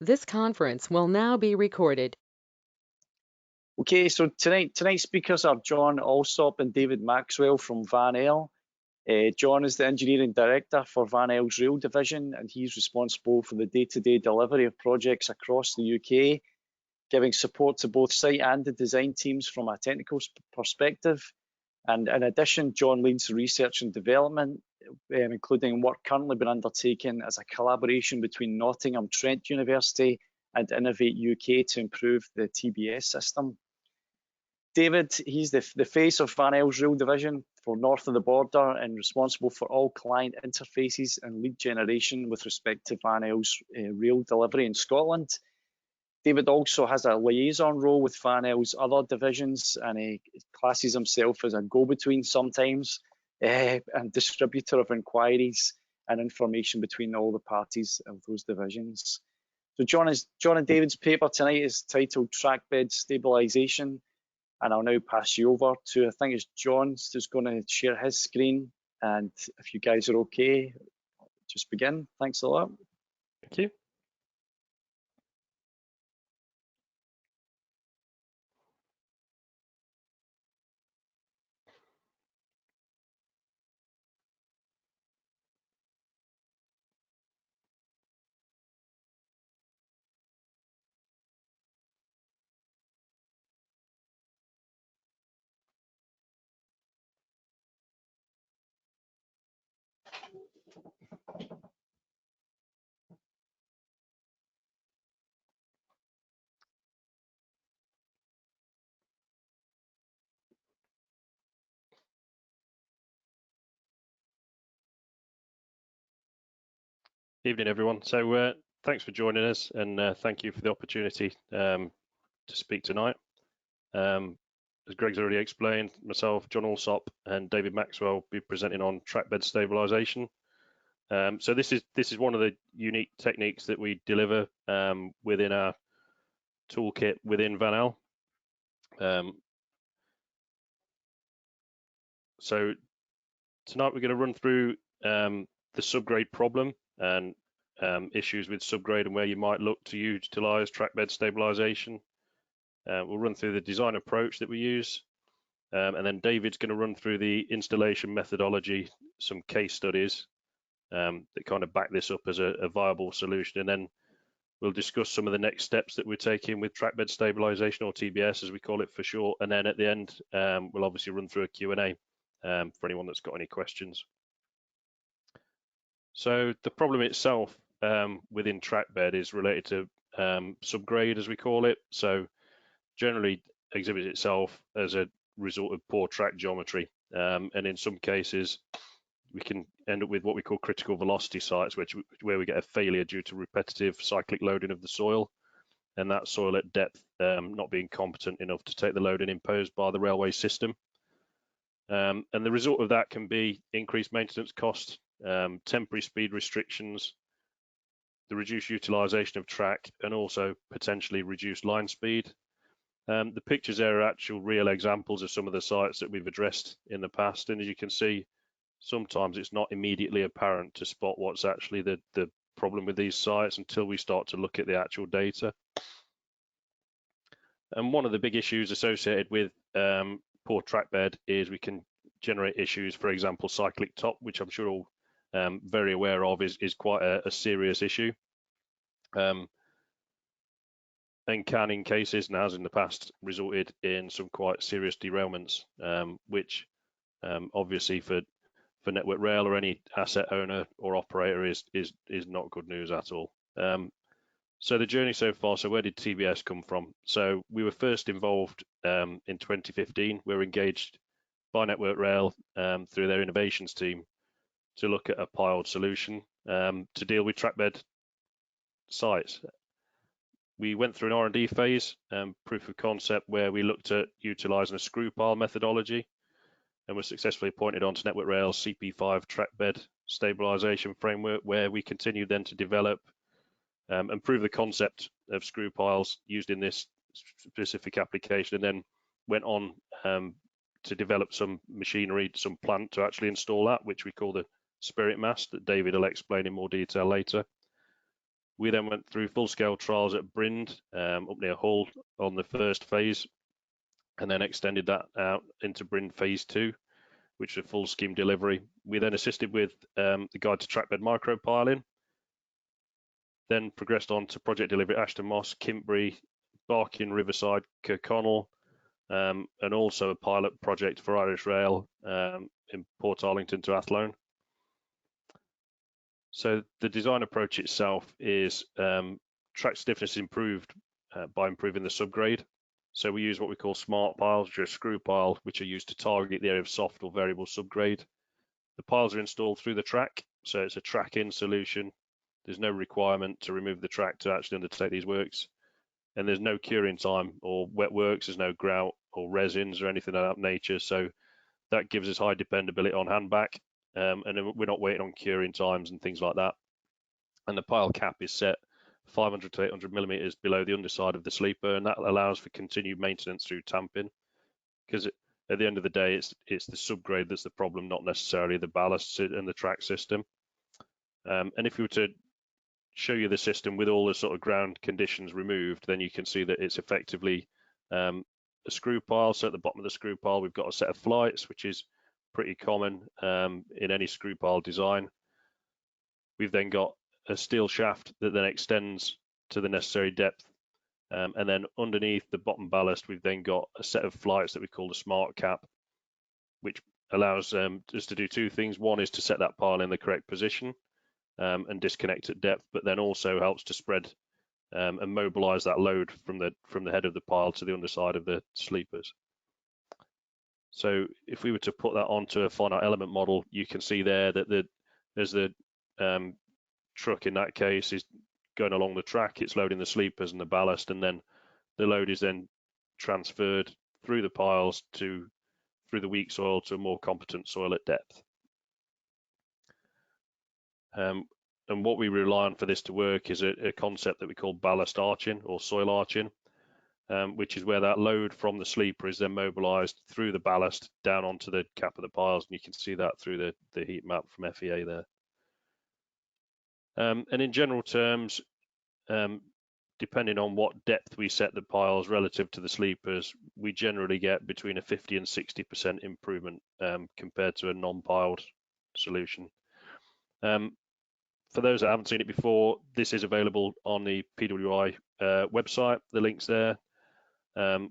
This conference will now be recorded. Okay, so tonight's speakers are John Allsop and David Maxwell from Van L. John is the engineering director for Van L's rail division, and he's responsible for the day-to-day delivery of projects across the UK, giving support to both site and the design teams from a technical perspective. And in addition, John leads the research and development, including work currently being undertaken as a collaboration between Nottingham Trent University and Innovate UK to improve the TBS system. David, he's the face of Van L's rail division for north of the border and responsible for all client interfaces and lead generation with respect to Van L's rail delivery in Scotland. David also has a liaison role with Van L's other divisions, and he classes himself as a go-between sometimes and distributor of inquiries and information between all the parties of those divisions. So John and David's paper tonight is titled Trackbed Stabilisation, and I'll now pass you over to, I think it's John, who's going to share his screen, and if you guys are okay, just begin. Thanks a lot. Thank you. Evening, everyone. So thanks for joining us, and thank you for the opportunity to speak tonight. As Greg's already explained, myself, John Allsop, and David Maxwell will be presenting on trackbed stabilisation. So this is one of the unique techniques that we deliver within our toolkit within Van L. So tonight we're going to run through the subgrade problem and issues with subgrade and where you might look to utilise trackbed stabilisation. We'll run through the design approach that we use, and then David's going to run through the installation methodology, some case studies that kind of back this up as a viable solution, and then we'll discuss some of the next steps that we're taking with trackbed stabilisation, or TBS as we call it for short, and then at the end we'll obviously run through a Q&A for anyone that's got any questions. So the problem itself within trackbed is related to subgrade, as we call it. So generally exhibits itself as a result of poor track geometry, and in some cases we can end up with what we call critical velocity sites, where we get a failure due to repetitive cyclic loading of the soil, and that soil at depth not being competent enough to take the loading imposed by the railway system. And the result of that can be increased maintenance costs, temporary speed restrictions, the reduced utilisation of track, and also potentially reduced line speed. The pictures there are actual real examples of some of the sites that we've addressed in the past, and as you can see, sometimes it's not immediately apparent to spot what's actually the problem with these sites until we start to look at the actual data. And one of the big issues associated with poor trackbed is we can generate issues, for example, cyclic top, which I'm sure all very aware of is quite a serious issue. And can, in cases, and has in the past, resulted in some quite serious derailments, which obviously for Network Rail or any asset owner or operator is not good news at all. So the journey so far, so where did TBS come from? So we were first involved in 2015. We were engaged by Network Rail through their innovations team to look at a pilot solution to deal with trackbed sites. We went through an R&D phase, proof of concept, where we looked at utilising a screw pile methodology, and were successfully appointed onto Network Rail's CP5 trackbed stabilisation framework, where we continued then to develop and prove the concept of screw piles used in this specific application, and then went on to develop some machinery, some plant to actually install that, which we call the SPIRIT Mast, that David will explain in more detail later. We then went through full-scale trials at Brind, up near Hull on the first phase, and then extended that out into Brind phase 2, which is a full scheme delivery. We then assisted with the guide to trackbed micropiling, then progressed on to project delivery at Ashton Moss, Kintbury, Barking, Riverside, Kirkconnell, and also a pilot project for Irish Rail in Port Arlington to Athlone. So the design approach itself is track stiffness improved by improving the subgrade. So we use what we call smart piles, which are a screw pile, which are used to target the area of soft or variable subgrade. The piles are installed through the track, so it's a track-in solution. There's no requirement to remove the track to actually undertake these works. And there's no curing time or wet works, there's no grout or resins or anything of that nature. So that gives us high dependability on handback. And we're not waiting on curing times and things like that. And the pile cap is set 500 to 800 millimeters below the underside of the sleeper, and that allows for continued maintenance through tamping. Because at the end of the day, it's the subgrade that's the problem, not necessarily the ballast and the track system. And if we were to show you the system with all the sort of ground conditions removed, then you can see that it's effectively a screw pile. So at the bottom of the screw pile, we've got a set of flights, which is pretty common in any screw pile design. We've then got a steel shaft that then extends to the necessary depth. And then underneath the bottom ballast, we've then got a set of flights that we call the smart cap, which allows us to do two things. One is to set that pile in the correct position and disconnect at depth, but then also helps to spread and mobilize that load from the head of the pile to the underside of the sleepers. So if we were to put that onto a finite element model, you can see there that there's the truck in that case is going along the track, it's loading the sleepers and the ballast, and then the load is then transferred through the piles through the weak soil to a more competent soil at depth. And what we rely on for this to work is a concept that we call ballast arching or soil arching, which is where that load from the sleeper is then mobilized through the ballast down onto the cap of the piles, and you can see that through the heat map from FEA there. And in general terms, depending on what depth we set the piles relative to the sleepers, we generally get between a 50 and 60% improvement compared to a non-piled solution. For those that haven't seen it before, this is available on the PWI website. The link's there,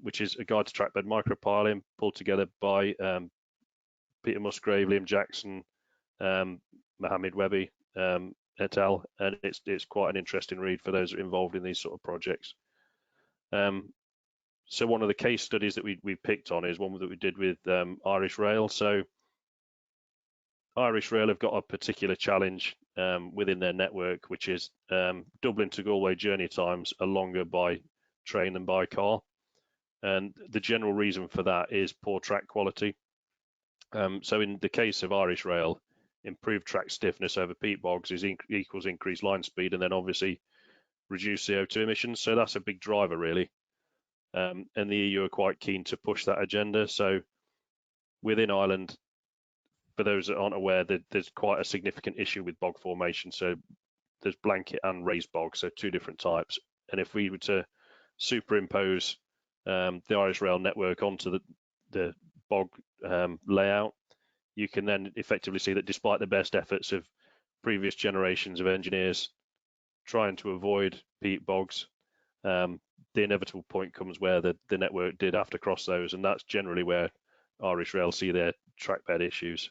which is a guide to trackbed micropiling pulled together by Peter Musgrave, Liam Jackson, Mohammed Webby, et al. And it's quite an interesting read for those involved in these sort of projects. So one of the case studies that we picked on is one that we did with Irish Rail. So Irish Rail have got a particular challenge within their network, which is Dublin to Galway journey times are longer by train than by car. And the general reason for that is poor track quality. So in the case of Irish Rail, improved track stiffness over peat bogs equals increased line speed, and then obviously reduce CO2 emissions. So that's a big driver, really. And the EU are quite keen to push that agenda. So within Ireland, for those that aren't aware, there's quite a significant issue with bog formation. So there's blanket and raised bogs, so two different types. And if we were to superimpose the Irish Rail network onto the bog layout, you can then effectively see that despite the best efforts of previous generations of engineers trying to avoid peat bogs, the inevitable point comes where the network did have to cross those, and that's generally where Irish Rail see their trackbed issues.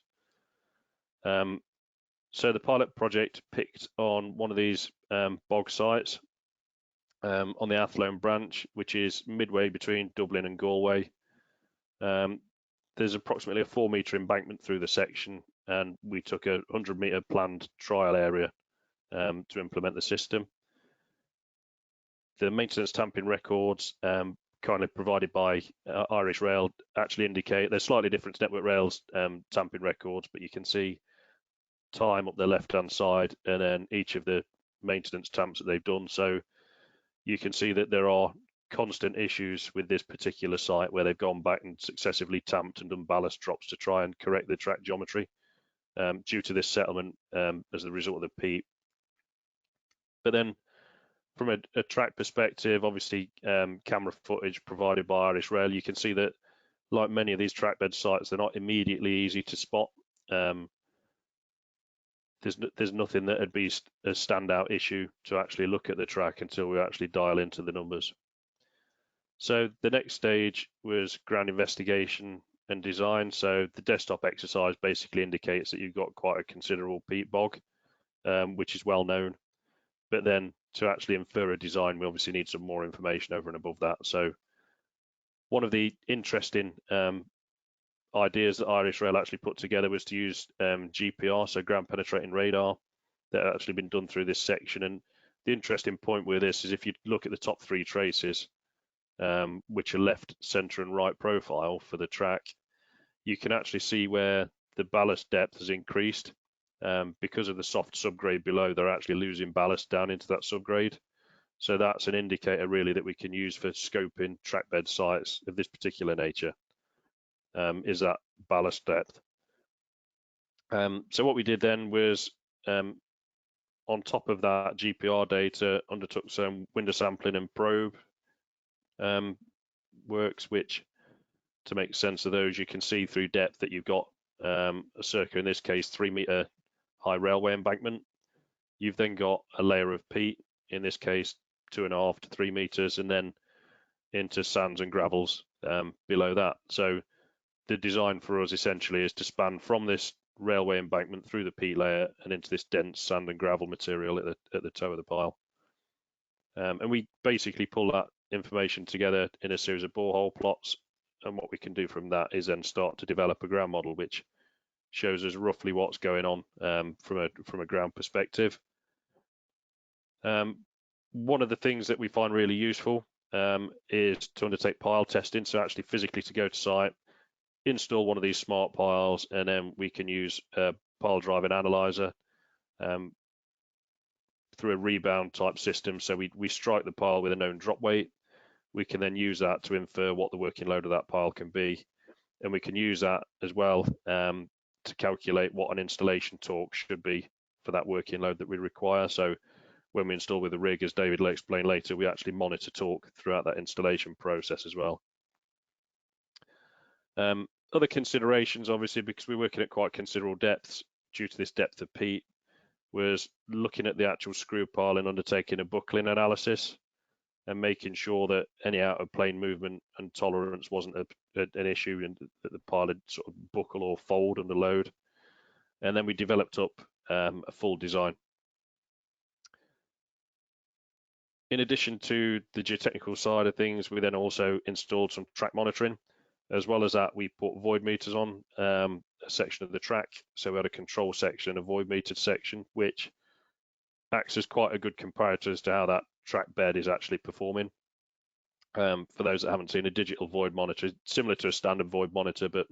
So the pilot project picked on one of these bog sites on the Athlone branch, which is midway between Dublin and Galway. There's approximately a 4-metre embankment through the section, and we took a 100-metre planned trial area to implement the system. The maintenance tamping records kindly provided by Irish Rail actually indicate they're slightly different to Network Rail's tamping records, but you can see time up the left-hand side and then each of the maintenance tamps that they've done. So you can see that there are constant issues with this particular site where they've gone back and successively tamped and done ballast drops to try and correct the track geometry due to this settlement as a result of the peat. But then from a track perspective, obviously camera footage provided by Irish Rail, you can see that like many of these trackbed sites, they're not immediately easy to spot. There's nothing that would be a standout issue to actually look at the track until we actually dial into the numbers. So the next stage was ground investigation and design. So the desktop exercise basically indicates that you've got quite a considerable peat bog, which is well known. But then to actually infer a design, we obviously need some more information over and above that. So one of the interesting ideas that Irish Rail actually put together was to use GPR, so ground penetrating radar, that had actually been done through this section. And the interesting point with this is if you look at the top 3 traces, which are left, centre and right profile for the track, you can actually see where the ballast depth has increased. Because of the soft subgrade below, they're actually losing ballast down into that subgrade. So that's an indicator really that we can use for scoping trackbed sites of this particular nature, is that ballast depth. So what we did then was, on top of that GPR data, undertook some window sampling and probe works, which, to make sense of those, you can see through depth that you've got a circa, in this case, 3 metre high railway embankment. You've then got a layer of peat, in this case 2.5 to 3 metres, and then into sands and gravels below that. So the design for us essentially is to span from this railway embankment through the peat layer and into this dense sand and gravel material at the toe of the pile. And we basically pull that information together in a series of borehole plots, and what we can do from that is then start to develop a ground model which shows us roughly what's going on from a ground perspective. One of the things that we find really useful is to undertake pile testing, so actually physically to go to site, install one of these smart piles, and then we can use a pile driving analyzer through a rebound type system. So we strike the pile with a known drop weight. We can then use that to infer what the working load of that pile can be, and we can use that as well to calculate what an installation torque should be for that working load that we require. So when we install with the rig, as David will explain later, we actually monitor torque throughout that installation process as well. Other considerations, obviously, because we're working at quite considerable depths due to this depth of peat, was looking at the actual screw pile and undertaking a buckling analysis and making sure that any out of plane movement and tolerance wasn't an issue, and that the pile would sort of buckle or fold under load. And then we developed up a full design. In addition to the geotechnical side of things, we then also installed some track monitoring. As well as that, we put void meters on a section of the track. So we had a control section, a void metered section, which acts as quite a good comparator as to how that track bed is actually performing. For those that haven't seen, a digital void monitor, similar to a standard void monitor, but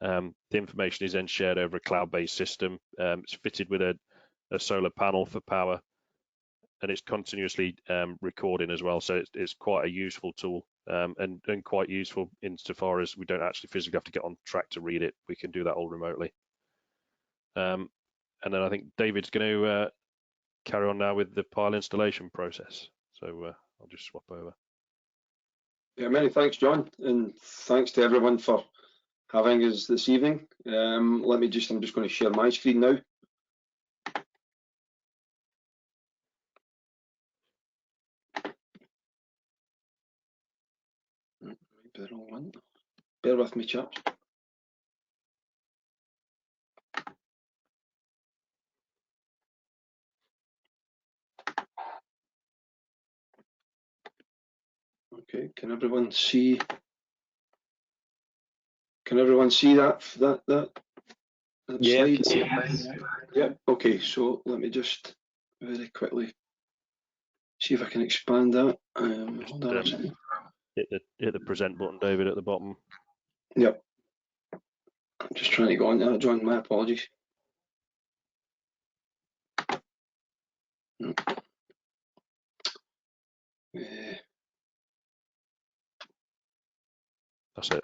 the information is then shared over a cloud-based system. It's fitted with a solar panel for power, and it's continuously recording as well. So it's quite a useful tool, and quite useful insofar as we don't actually physically have to get on track to read it. We can do that all remotely. And then I think David's going to carry on now with the pile installation process. So I'll just swap over. Yeah, many thanks, John, and thanks to everyone for having us this evening. I'm just going to share my screen now. Bear with me, chaps. Okay, can everyone see? Can everyone see that Yeah, slide? Yeah. Okay, so let me just very quickly see if I can expand that. Hold on a second. Hit the present button, David, at the bottom. Yep. I'm just trying to go on there, John. My apologies. That's it.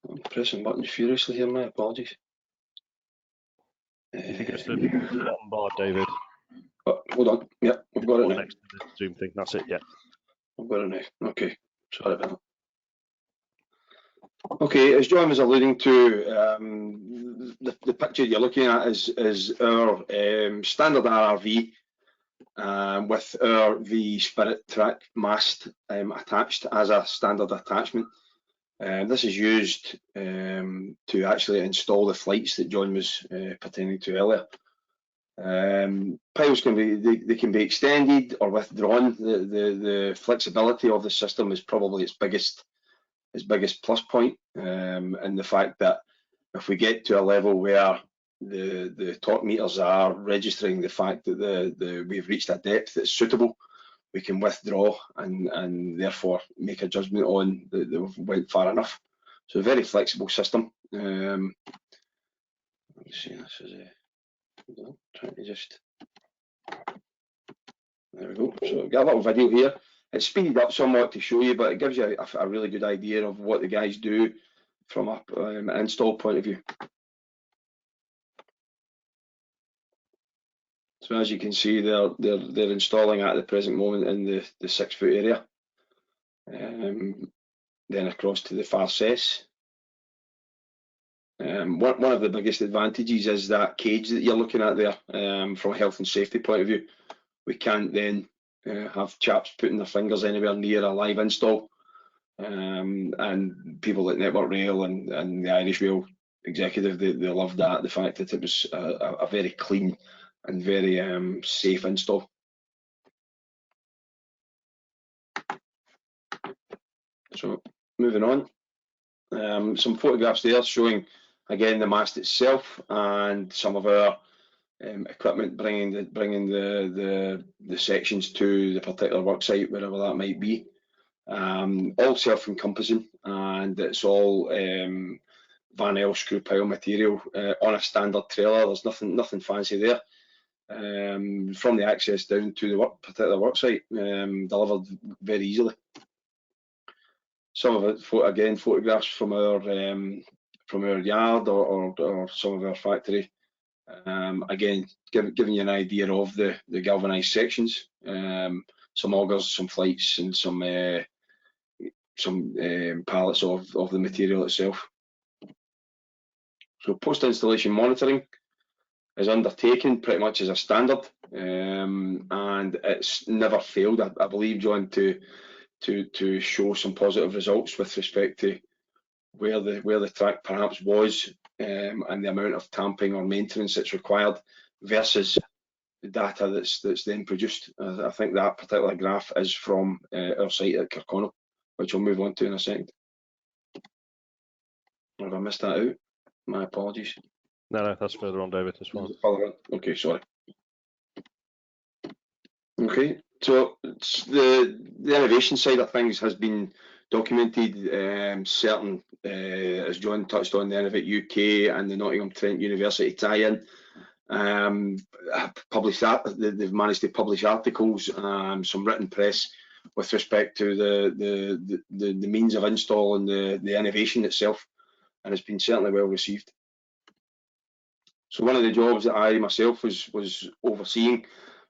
I'm pressing buttons furiously here. My apologies. If you go to the bottom bar, David. Hold on. Yep, I've got it now. Next to the Zoom thing. That's it. Yeah. I've got it now. Okay, sorry about that. Okay, as John was alluding to, the picture you're looking at is our standard RRV with the SPIRIT Mast attached as a standard attachment. This is used to actually install the flights that John was pertaining to earlier. Piles can be extended or withdrawn. The flexibility of the system is probably its biggest plus point, and the fact that if we get to a level where the torque meters are registering the fact that we've reached a depth that's suitable, we can withdraw and therefore make a judgment on that we've went far enough. So a very flexible system. Let me see, this is trying to just, there we go. So I've got a little video here. It's speeded up somewhat to show you, but it gives you a really good idea of what the guys do from an install point of view. So as you can see, they're installing at the present moment in the 6 foot area. Then across to the far cess. One of the biggest advantages is that cage that you're looking at there. From a health and safety point of view, we can't then have chaps putting their fingers anywhere near a live install. And people at Network Rail and the Irish Rail executive, they loved that, the fact that it was a very clean and very safe install. So moving on, some photographs there showing again the mast itself and some of our equipment bringing the sections to the particular work site, wherever that might be. All self-encompassing, and it's all Van L screw pile material on a standard trailer. There's nothing fancy there. From the access down to the particular work site, delivered very easily. Some of it, again, photographs from our yard or some of our factory. Again, giving you an idea of the galvanised sections, some augers, some flights, and some pallets of the material itself. So post-installation monitoring is undertaken pretty much as a standard, and it's never failed, I believe, John, to show some positive results with respect to where the track perhaps was, and the amount of tamping or maintenance that's required versus the data that's then produced. I think that particular graph is from our site at Kirkconnell, which we'll move on to in a second. Have I missed that out? My apologies. No, that's further on, David. That's fine. Okay, sorry. Okay, so the innovation side of things has been documented. Certain, as John touched on, the Innovate UK and the Nottingham Trent University tie-in. Published that, they've managed to publish articles, some written press with respect to the means of install and the innovation itself, and it's been certainly well received. So one of the jobs that I myself was overseeing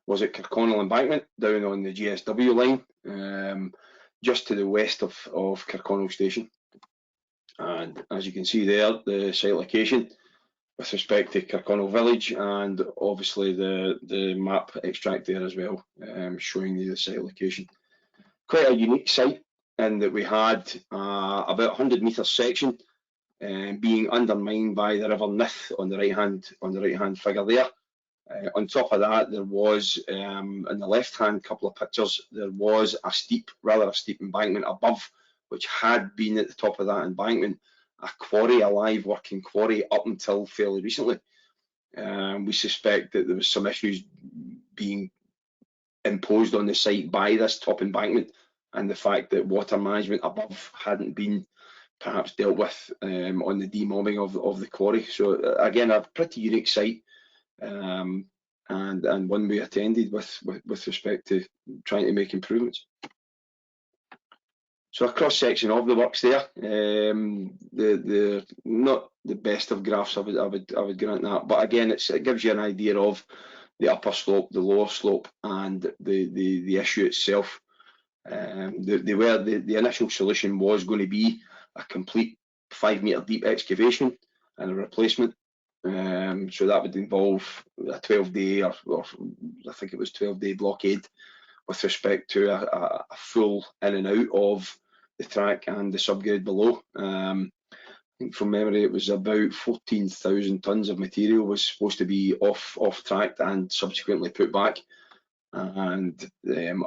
was at Kirkconnell Embankment, down on the GSW line, just to the west of Kirkconnell Station. And as you can see there, the site location with respect to Kirkconnell Village, and obviously the map extract there as well, showing you the site location. Quite a unique site in that we had about 100 metre section being undermined by the River Nith on the right hand figure there. On top of that, there was in the left hand couple of pictures, there was rather a steep embankment above, which had been at the top of that embankment a quarry, a live working quarry, up until fairly recently. We suspect that there was some issues being imposed on the site by this top embankment, and the fact that water management above hadn't been perhaps dealt with on the demobbing of the quarry. So again, a pretty unique site, and one we attended with respect to trying to make improvements. So a cross section of the works there. The not the best of graphs, I would grant that, but again, it gives you an idea of the upper slope, the lower slope, and the issue itself. The initial solution was going to be a complete 5 metre deep excavation and a replacement. So that would involve a 12-day, or I think it was 12-day blockade with respect to a full in and out of the track and the subgrade below. I think from memory it was about 14,000 tonnes of material was supposed to be off track and subsequently put back. And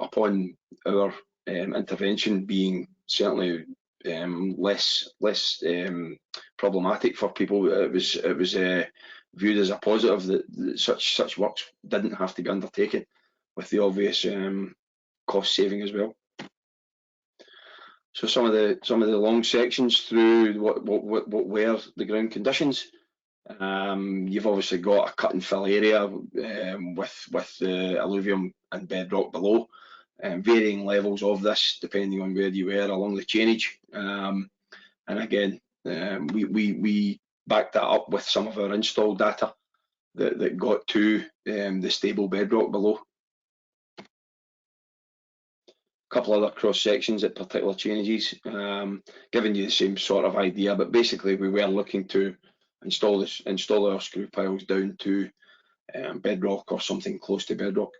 upon our intervention being certainly less problematic for people, it was viewed as a positive that such works didn't have to be undertaken, with the obvious cost saving as well. So some of the long sections through what were the ground conditions. You've obviously got a cut and fill area with the alluvium and bedrock below, varying levels of this depending on where you were along the chainage. And again, we backed that up with some of our install data that got to the stable bedrock below. A couple other cross sections at particular chainages, giving you the same sort of idea, but basically we were looking to install our screw piles down to bedrock or something close to bedrock.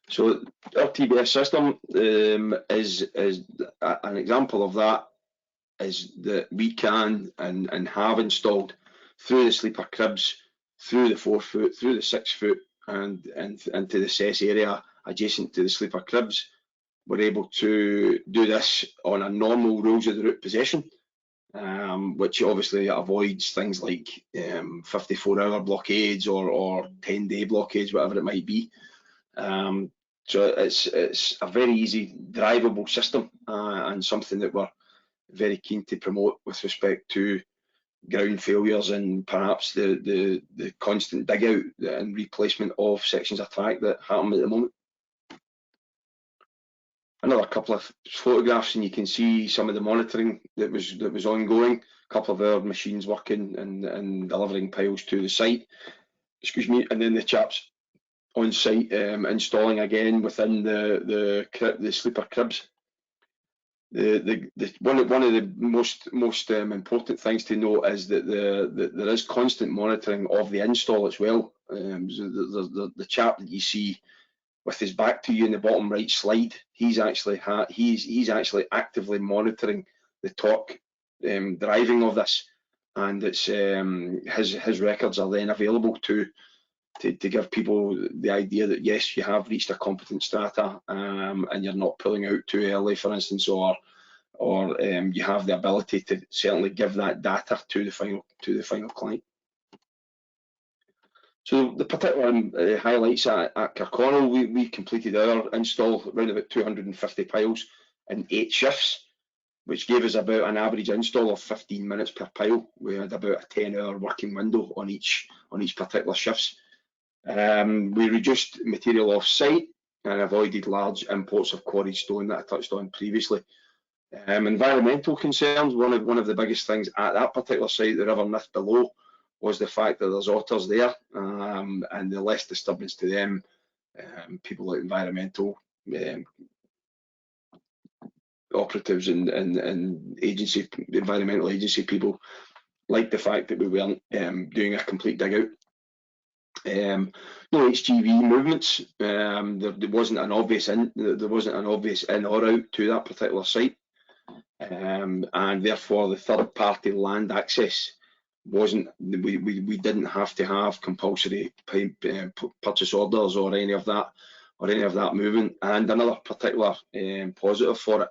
So our TBS system is an example of that, is that we can and have installed through the sleeper cribs, through the 4 foot, through the 6 foot, and into the cess area adjacent to the sleeper cribs. We're able to do this on a normal rules of the route possession, which obviously avoids things like 54-hour blockades or 10-day blockades, whatever it might be. So it's a very easy drivable system, and something that we're very keen to promote with respect to ground failures and perhaps the constant dig out and replacement of sections of track that happen at the moment. Another couple of photographs and you can see some of the monitoring that was ongoing. A couple of our machines working and delivering piles to the site, excuse me, and then the chaps on site installing again within the sleeper cribs. One of the most important things to note is that there is constant monitoring of the install as well. The chap that you see with his back to you in the bottom right slide, he's actually actively monitoring the torque driving of this, and it's his records are then available to give people the idea that yes, you have reached a competent strata, and you're not pulling out too early, for instance, or you have the ability to certainly give that data to the final client. So the particular highlights at Kirkconnell, we completed our install around about 250 piles in 8 shifts, which gave us about an average install of 15 minutes per pile. We had about a 10-hour working window on each particular shifts. We reduced material off site and avoided large imports of quarried stone that I touched on previously. Environmental concerns, one of the biggest things at that particular site, the river Nith below, was the fact that there's otters there, and the less disturbance to them, people like environmental operatives and environmental agency people liked the fact that we weren't doing a complete dig out. No HGV movements. There wasn't an obvious in or out to that particular site, and therefore the third party land access wasn't. We didn't have to have compulsory purchase orders or any of that movement. And another particular positive for it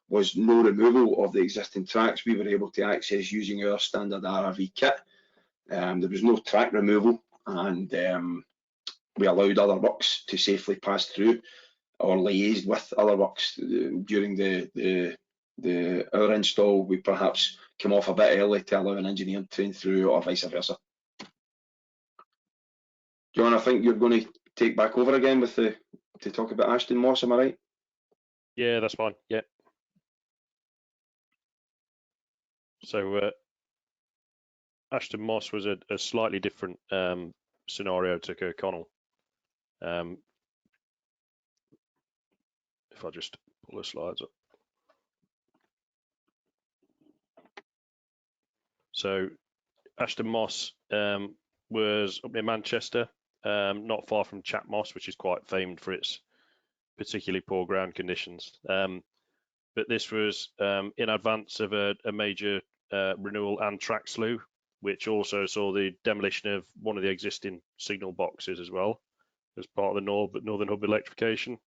was no removal of the existing tracks. We were able to access using our standard RRV kit. There was no track removal, and we allowed other works to safely pass through or liaised with other works during our install. We perhaps come off a bit early to allow an engineer to train through, or vice versa. John, I think you're going to take back over again to talk about Ashton Moss, am I right? Yeah, that's fine. Yeah. So Ashton Moss was a slightly different scenario to Kirkconnell. If I just pull the slides up. So Ashton Moss was up near Manchester, not far from Chat Moss, which is quite famed for its particularly poor ground conditions. But this was in advance of a major renewal and track slew, which also saw the demolition of one of the existing signal boxes as well as part of the Northern Hub electrification.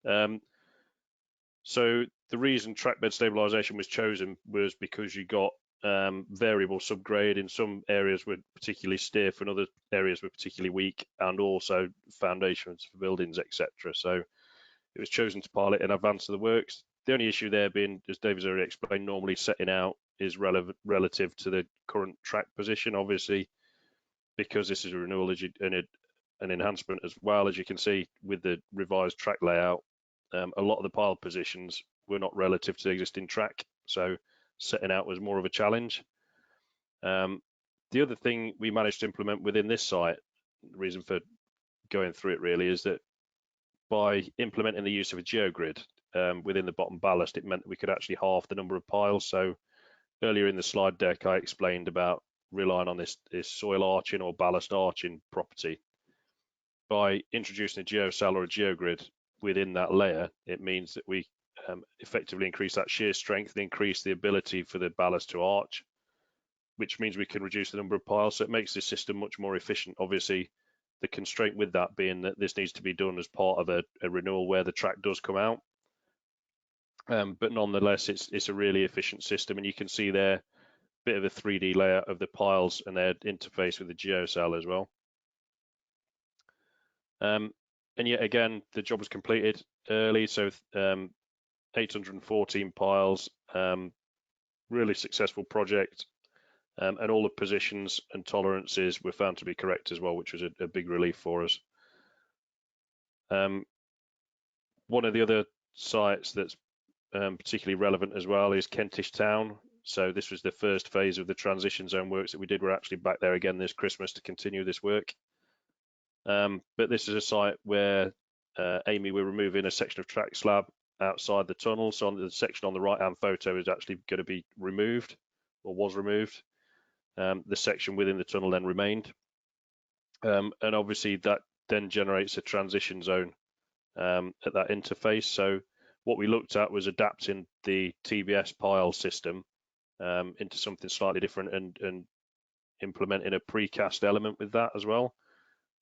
So the reason trackbed stabilisation was chosen was because you got variable subgrade. In some areas were particularly stiff and other areas were particularly weak, and also foundations for buildings, etc. So it was chosen to pilot in advance of the works. The only issue there being, as David's already explained, normally setting out is relative to the current track position. Obviously, because this is a renewal and an enhancement as well, as you can see with the revised track layout, a lot of the pile positions were not relative to the existing track, so setting out was more of a challenge. The other thing we managed to implement within this site, the reason for going through it really, is that by implementing the use of a geogrid within the bottom ballast, it meant that we could actually halve the number of piles. So earlier in the slide deck, I explained about relying on this soil arching or ballast arching property. By introducing a geocell or a geogrid within that layer, it means that we effectively increase that shear strength and increase the ability for the ballast to arch, which means we can reduce the number of piles. So it makes the system much more efficient. Obviously, the constraint with that being that this needs to be done as part of a renewal where the track does come out. But nonetheless, it's a really efficient system, and you can see there a bit of a 3D layout of the piles and their interface with the geocell as well. And yet again, the job was completed early, so 814 piles, really successful project, and all the positions and tolerances were found to be correct as well, which was a big relief for us. One of the other sites that's particularly relevant as well is Kentish Town. So this was the first phase of the transition zone works that we did. We're actually back there again this Christmas to continue this work. But this is a site where Amy, we're removing a section of track slab outside the tunnel. So on the section on the right-hand photo is actually going to be removed, or was removed. The section within the tunnel then remained. And obviously that then generates a transition zone at that interface. So what we looked at was adapting the TBS pile system into something slightly different and implementing a precast element with that as well.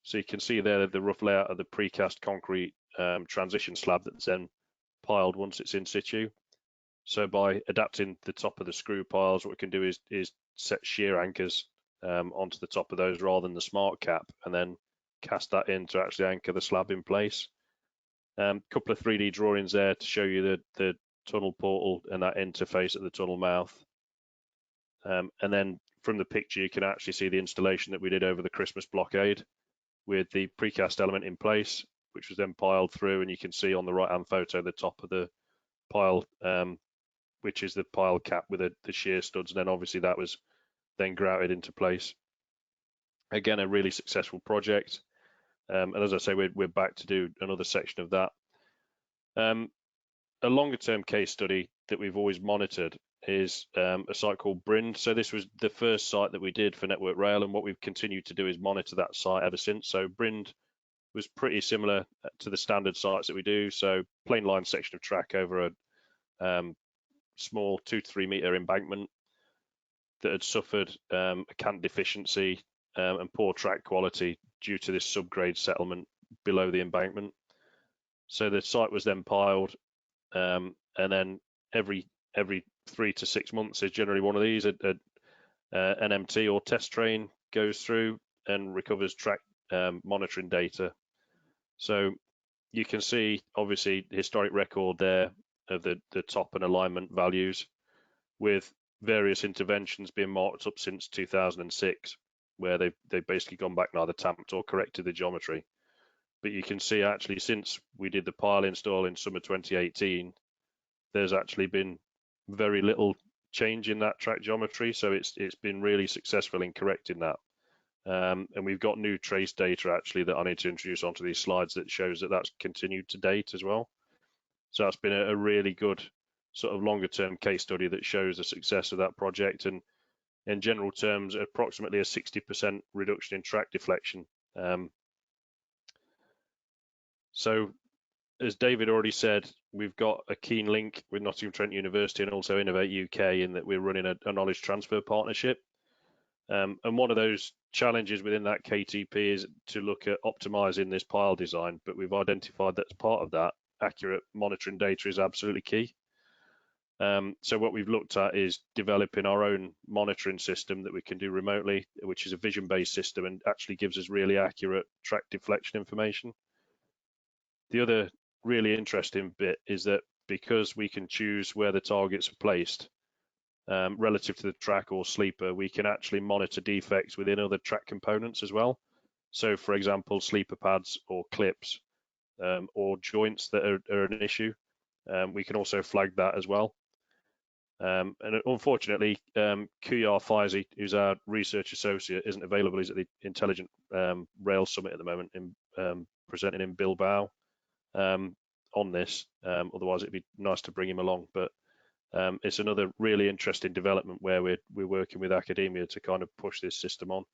So you can see there the rough layout of the precast concrete transition slab that's then piled once it's in situ. So by adapting the top of the screw piles, what we can do is set shear anchors onto the top of those rather than the smart cap, and then cast that in to actually anchor the slab in place. Couple of 3D drawings there to show you the tunnel portal and that interface at the tunnel mouth. And then from the picture, you can actually see the installation that we did over the Christmas blockade with the precast element in place, which was then piled through, and you can see on the right-hand photo the top of the pile, which is the pile cap with the shear studs, and then obviously that was then grouted into place. Again, a really successful project, and as I say, we're back to do another section of that. A longer-term case study that we've always monitored is a site called Brind. So this was the first site that we did for Network Rail, and what we've continued to do is monitor that site ever since. So Brind was pretty similar to the standard sites that we do. So plain line section of track over a small 2 to 3 meter embankment that had suffered a cant deficiency and poor track quality due to this subgrade settlement below the embankment. So the site was then piled, and then every 3 to 6 months is generally one of these. An MT or test train goes through and recovers track monitoring data. So you can see obviously the historic record there of the top and alignment values, with various interventions being marked up since 2006, where they've basically gone back and either tamped or corrected the geometry. But you can see actually since we did the pile install in summer 2018, there's actually been very little change in that track geometry, so it's been really successful in correcting that. And we've got new trace data actually that I need to introduce onto these slides that shows that that's continued to date as well. So that's been a really good sort of longer term case study that shows the success of that project, and in general terms approximately a 60% reduction in track deflection. So as David already said, we've got a keen link with Nottingham Trent University and also Innovate UK in that we're running a knowledge transfer partnership. And one of those challenges within that KTP is to look at optimizing this pile design, but we've identified that as part of that, accurate monitoring data is absolutely key. So what we've looked at is developing our own monitoring system that we can do remotely, which is a vision-based system and actually gives us really accurate track deflection information. The other really interesting bit is that because we can choose where the targets are placed relative to the track or sleeper, we can actually monitor defects within other track components as well. So for example, sleeper pads or clips or joints that are an issue, we can also flag that as well. And unfortunately, Kuyar Faizi, who's our research associate, isn't available. He's at the Intelligent Rail Summit at the moment, presenting in Bilbao on this. Otherwise, it'd be nice to bring him along. But it's another really interesting development where we're working with academia to kind of push this system on.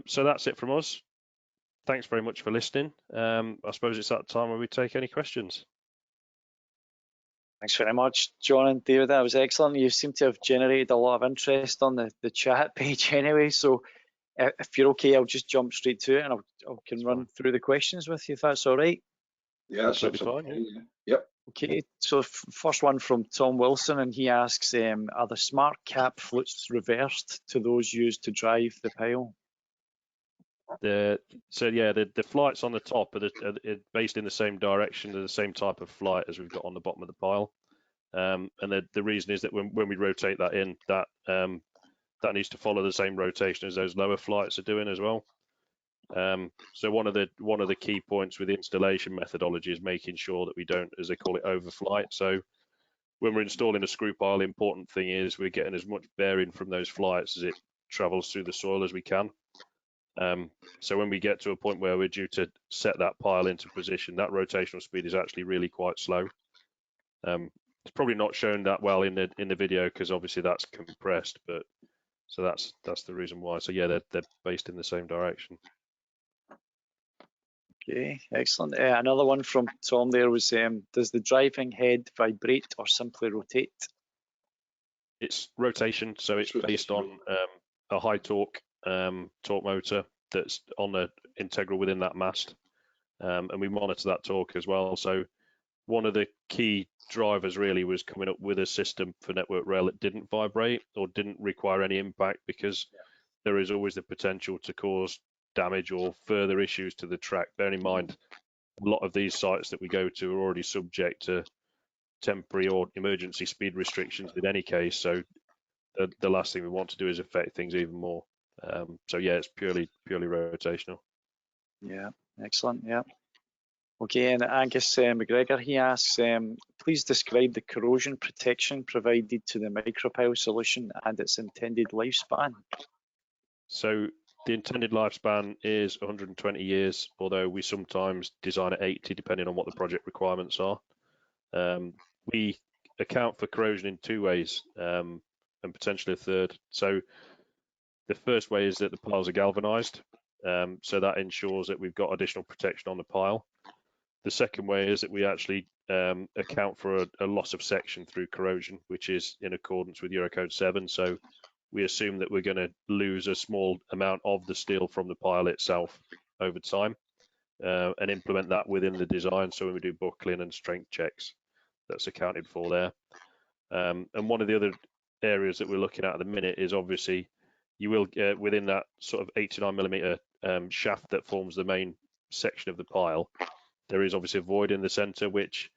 So that's it from us. Thanks very much for listening. I suppose it's that time where we take any questions. Thanks very much, John and David. That was excellent. You seem to have generated a lot of interest on the chat page anyway. So if you're okay, I'll just jump straight to it and I can run through the questions with you if that's all right. Yeah, that's absolutely fine. Yeah. Yep. Okay, so first one from Tom Wilson, and he asks, are the smart cap flutes reversed to those used to drive the pile? The flights on the top are based in the same direction, they're the same type of flight as we've got on the bottom of the pile. And the reason is that when we rotate that in, that needs to follow the same rotation as those lower flights are doing as well. So one of the key points with the installation methodology is making sure that we don't, as they call it, overflight. So when we're installing a screw pile, the important thing is we're getting as much bearing from those flights as it travels through the soil as we can. So when we get to a point where we're due to set that pile into position, that rotational speed is actually really quite slow. It's probably not shown that well in the video because obviously that's compressed, but so that's the reason why. So yeah, they're based in the same direction. Okay, excellent. Another one from Tom there was, does the driving head vibrate or simply rotate? It's rotation, so it's based on a high torque motor that's on the integral within that mast, and we monitor that torque as well. So one of the key drivers really was coming up with a system for Network Rail that didn't vibrate or didn't require any impact, because there is always the potential to cause damage or further issues to the track. Bear in mind, a lot of these sites that we go to are already subject to temporary or emergency speed restrictions in any case, so the last thing we want to do is affect things even more. So yeah, it's purely rotational. Yeah, excellent. Yeah. Okay, and Angus McGregor, he asks, please describe the corrosion protection provided to the micropile solution and its intended lifespan. So the intended lifespan is 120 years, although we sometimes design at 80 depending on what the project requirements are. We account for corrosion in two ways, and potentially a third. So the first way is that the piles are galvanized, so that ensures that we've got additional protection on the pile. The second way is that we actually account for a loss of section through corrosion, which is in accordance with Eurocode 7. So we assume that we're going to lose a small amount of the steel from the pile itself over time, and implement that within the design. So when we do buckling and strength checks, that's accounted for there. And one of the other areas that we're looking at the minute is obviously you will get within that sort of 89mm shaft that forms the main section of the pile, there is obviously a void in the center, which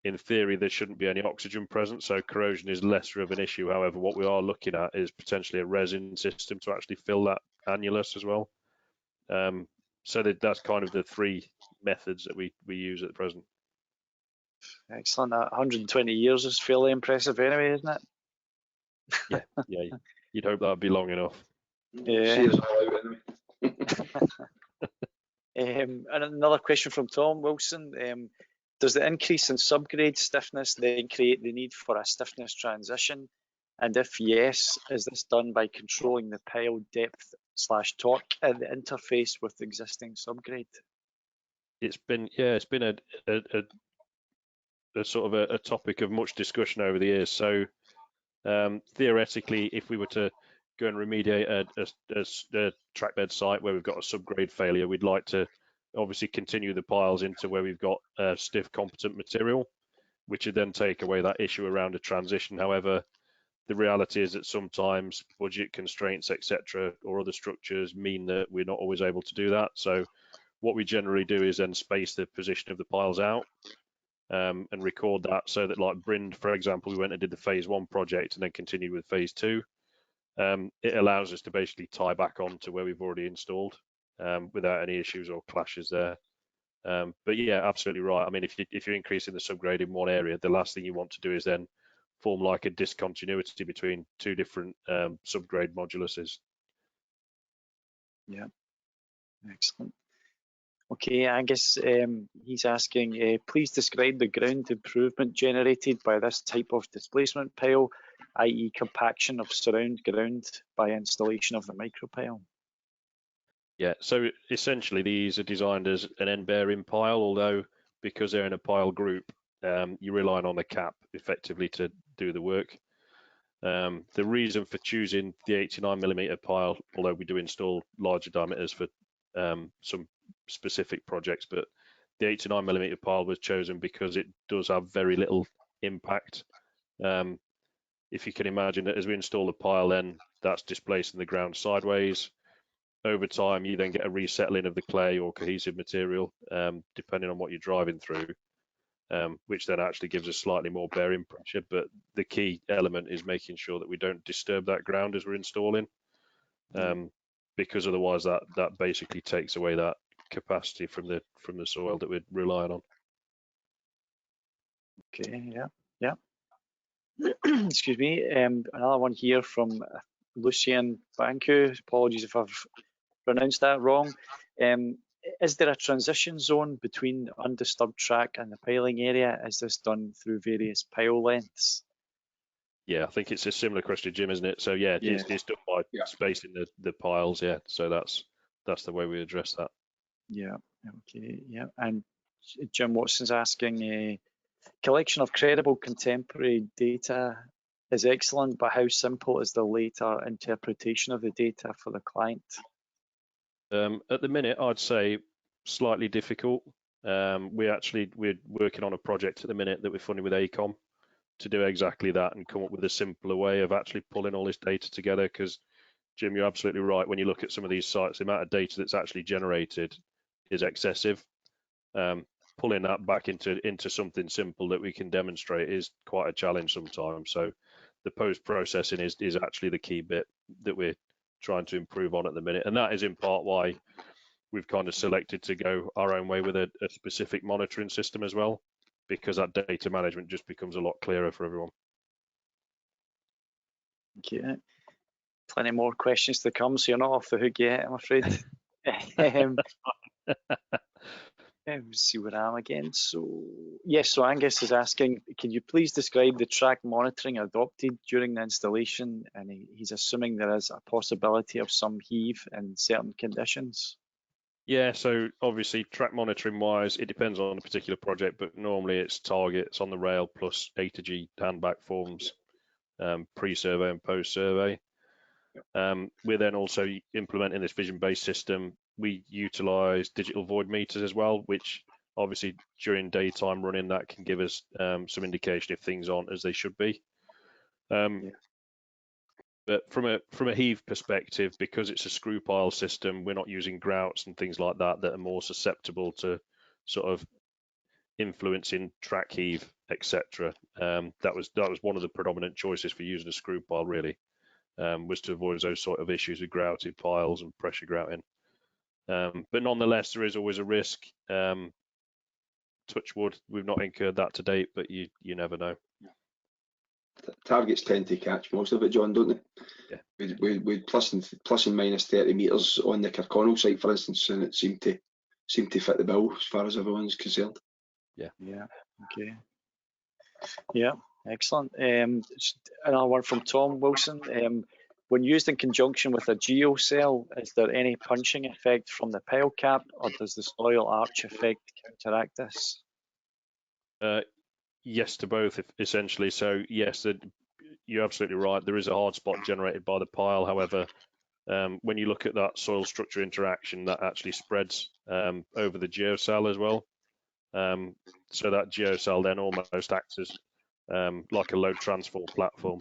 in theory there shouldn't be any oxygen present, so corrosion is lesser of an issue. However, what we are looking at is potentially a resin system to actually fill that annulus as well. So that's kind of the three methods that we use at the present. Excellent. 120 years is fairly impressive anyway, isn't it? Yeah, you'd hope that'd be long enough. Yeah. See us all out anyway. And another question from Tom Wilson. Does the increase in subgrade stiffness then create the need for a stiffness transition? And if yes, is this done by controlling the pile depth / torque at the interface with existing subgrade? It's been a sort of a topic of much discussion over the years. So theoretically, if we were to go and remediate a trackbed site where we've got a subgrade failure, we'd like to obviously continue the piles into where we've got stiff competent material, which would then take away that issue around a transition. However, the reality is that sometimes budget constraints, etc., or other structures mean that we're not always able to do that. So what we generally do is then space the position of the piles out and record that, so that, like Brind, for example, we went and did the phase 1 project and then continued with phase 2. It allows us to basically tie back on to where we've already installed without any issues or clashes there. But yeah, absolutely right. I mean, if you're increasing the subgrade in one area, the last thing you want to do is then form like a discontinuity between two different subgrade moduluses. Yeah, excellent. Okay, Angus, he's asking, please describe the ground improvement generated by this type of displacement pile, i.e. compaction of surround ground by installation of the micropile. Yeah, so essentially these are designed as an end-bearing pile, although because they're in a pile group, you're relying on the cap effectively to do the work. The reason for choosing the 89mm pile, although we do install larger diameters for some specific projects, but the 89mm pile was chosen because it does have very little impact. If you can imagine that as we install the pile, then that's displacing the ground sideways. Over time, you then get a resettling of the clay or cohesive material, depending on what you're driving through, which then actually gives us slightly more bearing pressure. But the key element is making sure that we don't disturb that ground as we're installing, because otherwise that basically takes away that capacity from the soil that we're relying on. Okay, yeah. Excuse me. Another one here from Lucien Banku. Apologies if I've pronounced that wrong. Is there a transition zone between the undisturbed track and the piling area? Is this done through various pile lengths? Yeah, I think it's a similar question, Jim, isn't it? So yeah, it's done by spacing the piles. Yeah, so that's the way we address that. Yeah. Okay. Yeah. And Jim Watson's asking, collection of credible contemporary data is excellent, but how simple is the later interpretation of the data for the client? At the minute, I'd say slightly difficult. We're working on a project at the minute that we're funding with AECOM to do exactly that and come up with a simpler way of actually pulling all this data together. Because, Jim, you're absolutely right. When you look at some of these sites, the amount of data that's actually generated is excessive. Pulling that back into something simple that we can demonstrate is quite a challenge sometimes. So the post-processing is actually the key bit that we're trying to improve on at the minute, and that is in part why we've kind of selected to go our own way with a specific monitoring system as well, because that data management just becomes a lot clearer for everyone. Okay, plenty more questions to come, so you're not off the hook yet, I'm afraid. Let's see where I am again. So yes, so Angus is asking, can you please describe the track monitoring adopted during the installation? And he's assuming there is a possibility of some heave in certain conditions. Yeah, so obviously track monitoring wise, it depends on the particular project, but normally it's targets on the rail plus A to G handback forms, pre-survey and post-survey. We're then also implementing this vision-based system. We utilize digital void meters as well, which obviously during daytime running, that can give us some indication if things aren't as they should be. But from a heave perspective, because it's a screw pile system, we're not using grouts and things like that are more susceptible to sort of influencing track heave, etc. That was one of the predominant choices for using a screw pile, really, was to avoid those sort of issues with grouted piles and pressure grouting. But nonetheless, there is always a risk to touch wood, we've not incurred that to date, but you never know. Targets tend to catch most of it, John, don't they? Yeah. With plus and minus 30 metres on the Kirkconnell site, for instance, and it seemed to fit the bill as far as everyone's concerned. Yeah. Okay. Yeah. Excellent. Another one from Tom Wilson. When used in conjunction with a geocell, is there any punching effect from the pile cap, or does the soil arch effect counteract this? Yes to both, essentially. So yes, you're absolutely right. There is a hard spot generated by the pile. However, when you look at that soil structure interaction, that actually spreads over the geocell as well. So that geocell then almost acts as like a load transfer platform.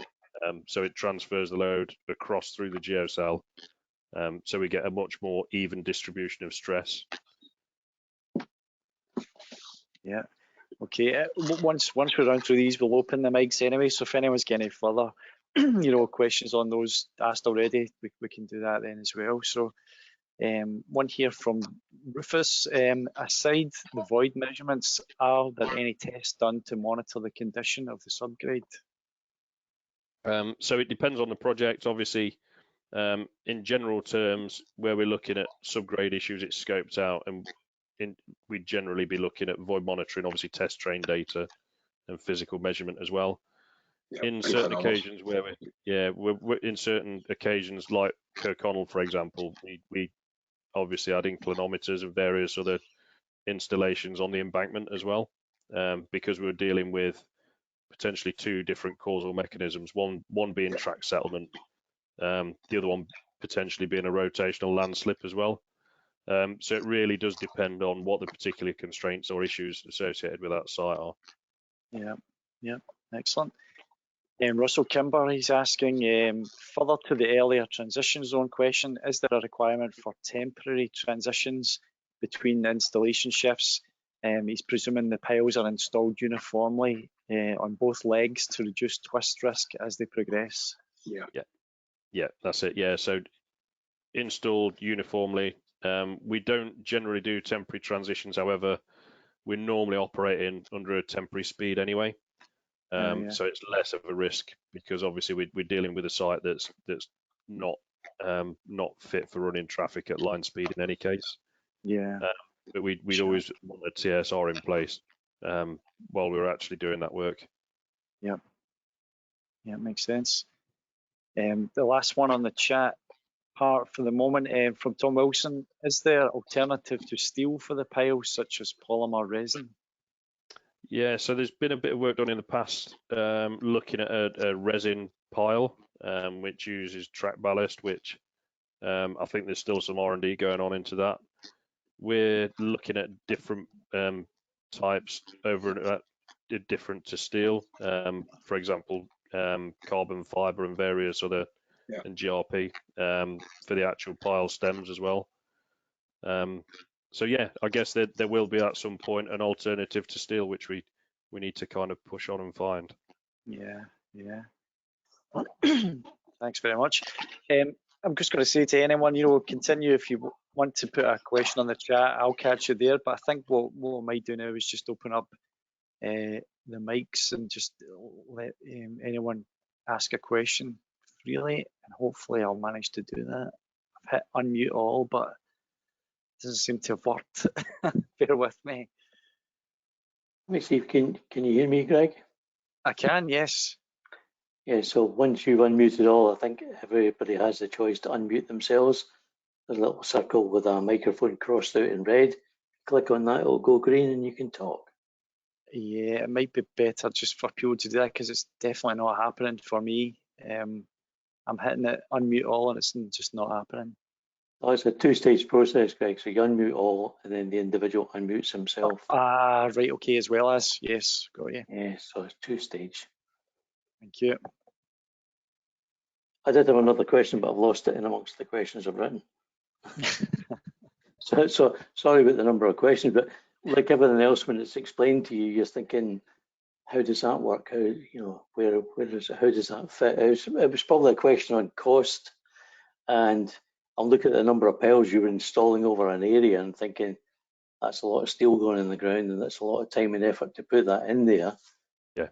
So it transfers the load across through the geocell. So we get a much more even distribution of stress. Yeah. Okay. Once we're run through these, we'll open the mics anyway. So if anyone's got any further, questions on those asked already, we can do that then as well. So, one here from Rufus. Aside the void measurements, are there any tests done to monitor the condition of the subgrade? So it depends on the project. Obviously, in general terms, where we're looking at subgrade issues, it's scoped out, and we'd generally be looking at void monitoring, obviously test train data and physical measurement as well. Yep, in certain occasions where we're in certain occasions like Kirkconnell, for example, we obviously had inclinometers and various other installations on the embankment as well, because we were dealing with potentially two different causal mechanisms, one being track settlement, the other one potentially being a rotational landslip as well. So it really does depend on what the particular constraints or issues associated with that site are. Yeah, excellent. Russell Kimber, he's asking, further to the earlier transition zone question, is there a requirement for temporary transitions between installation shifts? He's presuming the piles are installed uniformly on both legs to reduce twist risk as they progress. Yeah, that's it. Yeah, so installed uniformly. We don't generally do temporary transitions. However, we're normally operating under a temporary speed anyway. So it's less of a risk because obviously we're dealing with a site that's not fit for running traffic at line speed in any case. But we'd always want a TSR in place while we were actually doing that work. Yeah, makes sense. The last one on the chat part for the moment from Tom Wilson, is there alternative to steel for the piles such as polymer resin? Yeah, so there's been a bit of work done in the past looking at a resin pile which uses track ballast, which I think there's still some R&D going on into that. We're looking at different types over different to steel, for example, carbon fiber and various other and GRP for the actual pile stems as well. So yeah, I guess there will be at some point an alternative to steel, which we need to kind of push on and find. Yeah. Thanks very much. I'm just going to say to anyone, continue if you want to put a question on the chat. I'll catch you there. But I think what we might do now is just open up the mics and just let anyone ask a question freely, and hopefully I'll manage to do that. I've hit unmute all, but it doesn't seem to have worked. Bear with me. Let me see if can you hear me, Greg? I can, yes. Yeah, so once you've unmuted all, I think everybody has the choice to unmute themselves. There's a little circle with a microphone crossed out in red. Click on that, it'll go green and you can talk. Yeah, it might be better just for people to do that because it's definitely not happening for me. I'm hitting it unmute all and it's just not happening. Oh, it's a two-stage process, Greg. So you unmute all and then the individual unmutes himself. Right, okay, as well as, yes, got you. Yeah, so it's two-stage. Thank you. I did have another question, but I've lost it in amongst the questions I've written. so sorry about the number of questions, but like everything else, when it's explained to you, you're thinking, how does that work? How, where does it, how does that fit? It was probably a question on cost, and I'm looking at the number of piles you were installing over an area and thinking, that's a lot of steel going in the ground, and that's a lot of time and effort to put that in there. Yeah.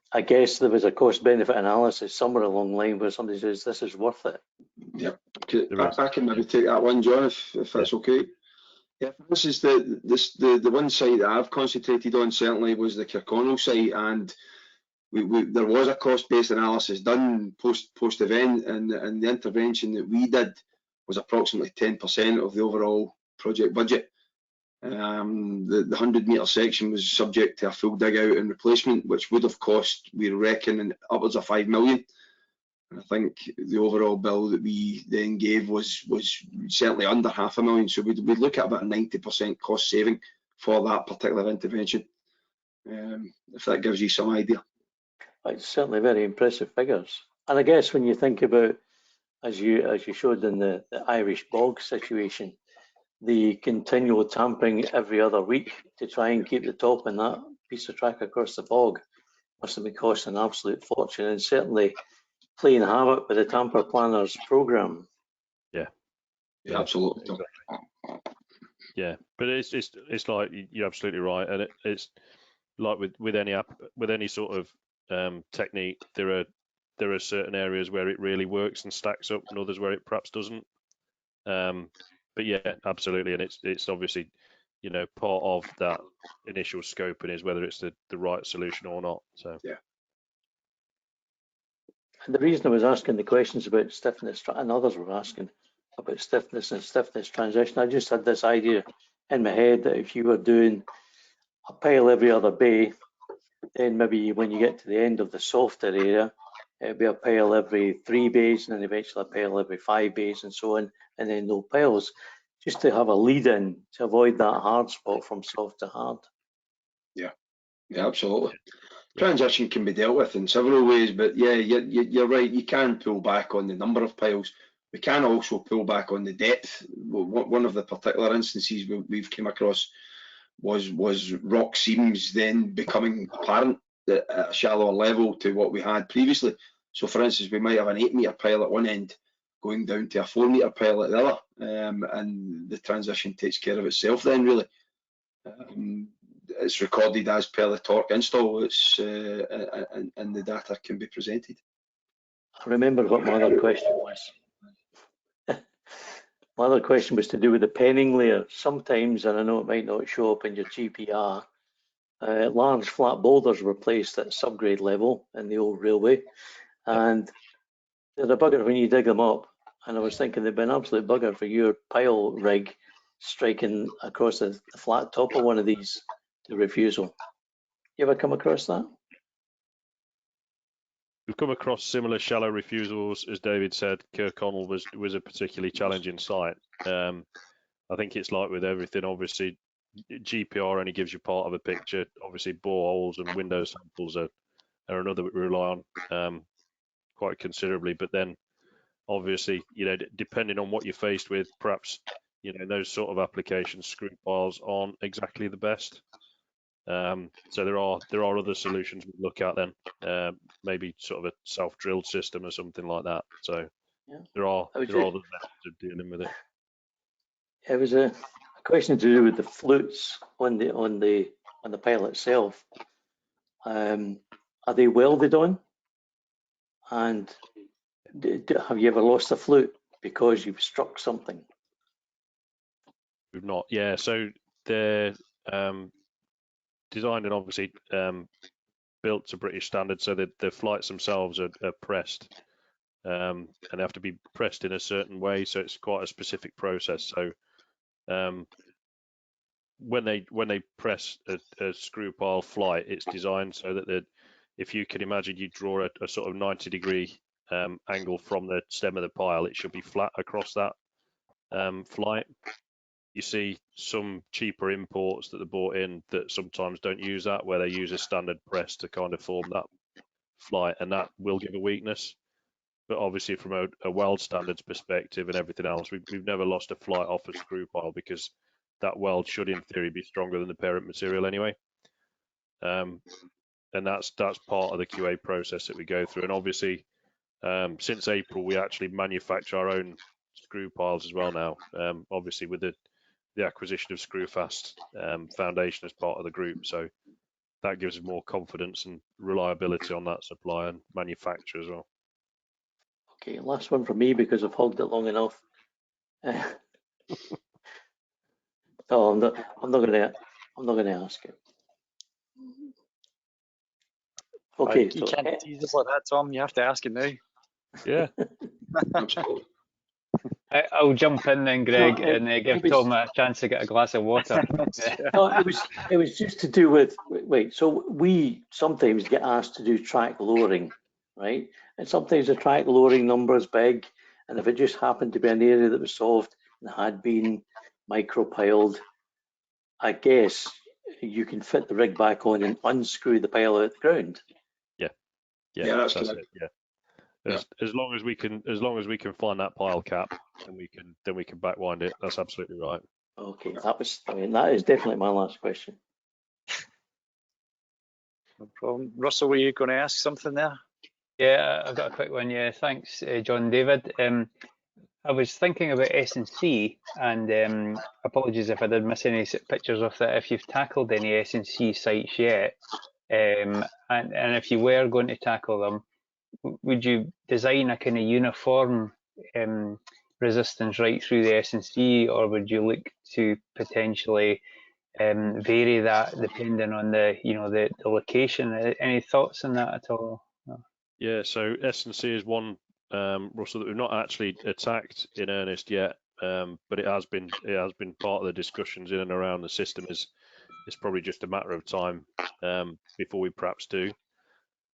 I guess there was a cost-benefit analysis somewhere along the line where somebody says this is worth it. Yep. There is. I can maybe take that one, John, if that's okay. Yeah, this is the one site that I've concentrated on certainly was the Kirkconnell site, and there was a cost-based analysis done post event, and the intervention that we did was approximately 10% of the overall project budget. The 100-metre section was subject to a full dig out and replacement, which would have cost, we reckon, upwards of 5 million. And I think the overall bill that we then gave was certainly under $500,000. So we'd look at about a 90% cost saving for that particular intervention, if that gives you some idea. It's certainly very impressive figures. And I guess when you think about, as you showed in the Irish bog situation, the continual tampering every other week to try and keep the top in that piece of track across the bog must have been costing an absolute fortune, and certainly playing havoc with the tamper planners program. Yeah, absolutely. Exactly. Yeah, but it's like you're absolutely right, and it's like with any sort of technique, there are certain areas where it really works and stacks up, and others where it perhaps doesn't. But yeah, absolutely, and it's obviously, you know, part of that initial scoping is whether it's the right solution or not. So yeah. And the reason I was asking the questions about stiffness, and others were asking about stiffness and stiffness transition, I just had this idea in my head that if you were doing a pile every other bay, then maybe when you get to the end of the softer area, it'd be a pile every 3 bays, and then eventually a pile every 5 bays, and so on, and then no piles, just to have a lead in to avoid that hard spot from soft to hard. Yeah, absolutely. Transition can be dealt with in several ways, but yeah, you're right. You can pull back on the number of piles. We can also pull back on the depth. One of the particular instances we've come across was rock seams then becoming apparent at a shallower level to what we had previously. So, for instance, we might have an 8-metre pile at one end going down to a 4-metre pile at the other, and the transition takes care of itself then, really. It's recorded as per the torque install, and the data can be presented. I remember what my other question was. My other question was to do with the penning layer. Sometimes, and I know it might not show up in your GPR, large flat boulders were placed at subgrade level in the old railway, and they're a bugger when you dig them up. And I was thinking they'd be an absolute bugger for your pile rig striking across the flat top of one of these to refusal. You ever come across that? we've come across similar shallow refusals, as David said. Kirkconnell was a particularly challenging site. I think it's like with everything. Obviously, GPR only gives you part of a picture. Obviously, boreholes and window samples are another we rely on quite considerably. But then, obviously, you know, depending on what you're faced with, perhaps, you know, those sort of applications, screw piles aren't exactly the best. So there are other solutions we look at then, maybe sort of a self-drilled system or something like that. So yeah, there are other methods of dealing with it. It was a question to do with the flutes on the pile itself. Are they welded on? And have you ever lost a flute because you've struck something? We've not. Yeah. So they're designed and obviously built to British standards, so that the flights themselves are pressed, and they have to be pressed in a certain way. So it's quite a specific process. So when they press a screw pile flight, it's designed so that if you can imagine, you draw a sort of 90-degree angle from the stem of the pile, it should be flat across that flight. You see some cheaper imports that are bought in that sometimes don't use that, where they use a standard press to kind of form that flight, and that will give a weakness. But obviously, from a weld standards perspective and everything else, we've never lost a flight off a screw pile, because that weld should, in theory, be stronger than the parent material anyway. And that's part of the QA process that we go through. And obviously, since April, we actually manufacture our own screw piles as well now. Obviously, with the the acquisition of Screwfast foundation as part of the group. So that gives us more confidence and reliability on that supply and manufacturer as well. Okay, last one from me because I've hogged it long enough. No, I'm not going to ask it. Okay, you can't tease about that, Tom. You have to ask it now. Yeah. Absolutely. I'll jump in then, Greg, No, and give Tom a chance to get a glass of water. No, it was just to do with, wait, so we sometimes get asked to do track lowering, right? And sometimes the track lowering number is big, and if it just happened to be an area that was solved and had been micro-piled, I guess you can fit the rig back on and unscrew the pile out of the ground. Yeah, that's it. correct. Yeah. As long as we can find that pile cap, and we can backwind it. That's absolutely right. Okay, that is definitely my last question. No problem. Russell, were you going to ask something there? Yeah, I've got a quick one. Yeah, thanks, John David. I was thinking about S&C, and apologies if I did miss any pictures of that. If you've tackled any S&C sites yet, and if you were going to tackle them, would you design a kind of uniform resistance right through the S&C, or would you look to potentially vary that depending on the location? Any thoughts on that at all? No. Yeah, so S&C is one, Russell, that we've not actually attacked in earnest yet, but it has been part of the discussions in and around the system. It's probably just a matter of time before we perhaps do.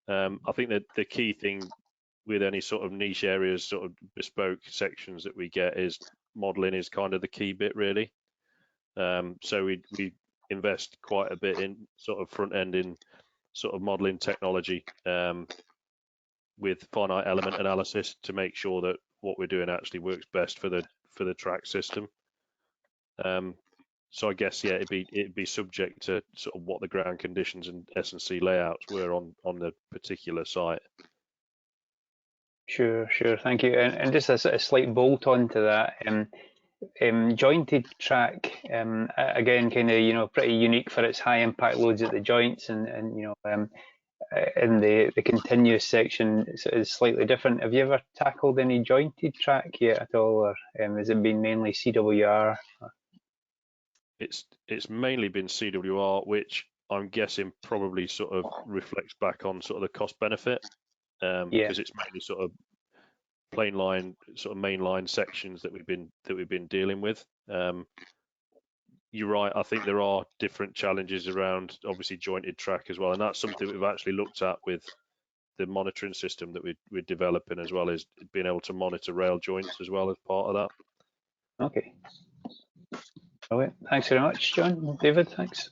I think that the key thing with any sort of niche areas, sort of bespoke sections that we get, is modelling is kind of the key bit, really. So we invest quite a bit in sort of front end in sort of modelling technology with finite element analysis to make sure that what we're doing actually works best for the track system. So I guess, yeah, it'd be subject to sort of what the ground conditions and S&C layouts were on the particular site. Sure, thank you. And just a sort of slight bolt on to that, jointed track, again, kind of, pretty unique for its high impact loads at the joints, and in the continuous section is slightly different. Have you ever tackled any jointed track yet at all, or has it been mainly CWR? It's mainly been CWR, which I'm guessing probably sort of reflects back on sort of the cost benefit, because it's mainly sort of plain line, sort of main line sections that we've been dealing with. You're right. I think there are different challenges around obviously jointed track as well, and that's something we've actually looked at with the monitoring system that we're developing as well, is being able to monitor rail joints as well as part of that. Okay. Brilliant. Thanks very much, John. David, thanks.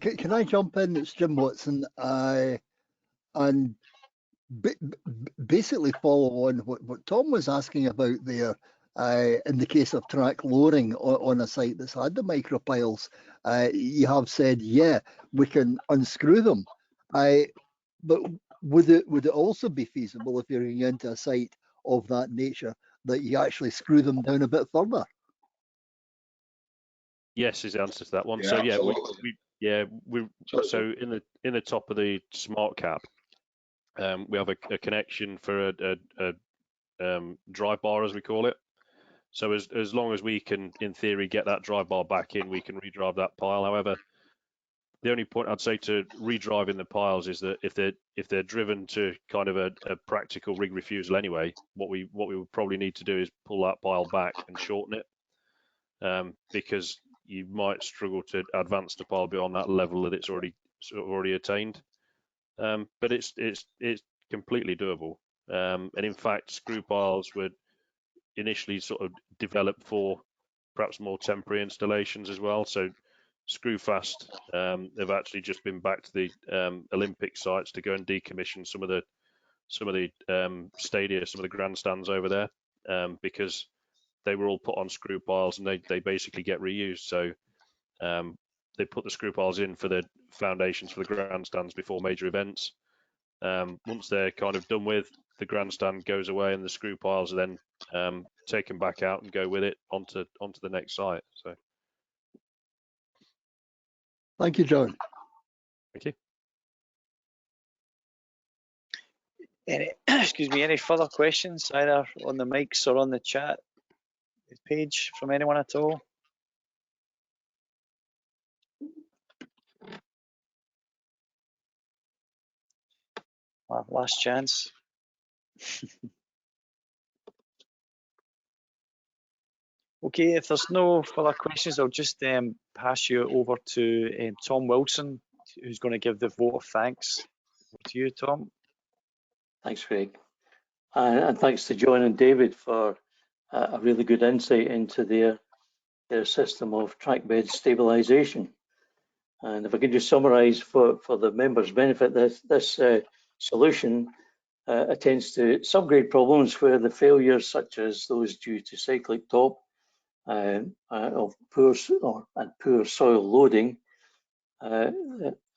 Can I jump in? It's Jim Watson. And basically follow on what Tom was asking about there. In the case of track lowering on a site that's had the micropiles, you have said, yeah, we can unscrew them. But would it also be feasible, if you're going into a site of that nature, that you actually screw them down a bit further? Yes, is the answer to that one. Yeah, So yeah, absolutely. so in the top of the smart cap, we have a connection for a drive bar, as we call it. So as long as we can, in theory, get that drive bar back in, we can redrive that pile. However, the only point I'd say to redriving the piles is that if they're driven to kind of a practical rig refusal anyway, what we would probably need to do is pull that pile back and shorten it, because you might struggle to advance the pile beyond that level that it's already attained. But it's completely doable. And in fact, screw piles were initially sort of developed for perhaps more temporary installations as well. So Screwfast have actually just been back to the Olympic sites to go and decommission some of the stadia, some of the grandstands over there, because they were all put on screw piles and they basically get reused. So they put the screw piles in for the foundations for the grandstands before major events. Once they're kind of done with, the grandstand goes away and the screw piles are then taken back out and go with it onto the next site. So Thank you, John. thank you. Excuse me, any further questions either on the mics or on the chat page from anyone at all? Last chance. Okay, if there's no further questions, I'll just pass you over to Tom Wilson, who's going to give the vote of thanks. Over to you, Tom. Thanks, Craig. And thanks to John and David for a really good insight into their system of track bed stabilisation. And if I can just summarise for the members' benefit, this solution attends to subgrade problems where the failures, such as those due to cyclic top of poor soil loading,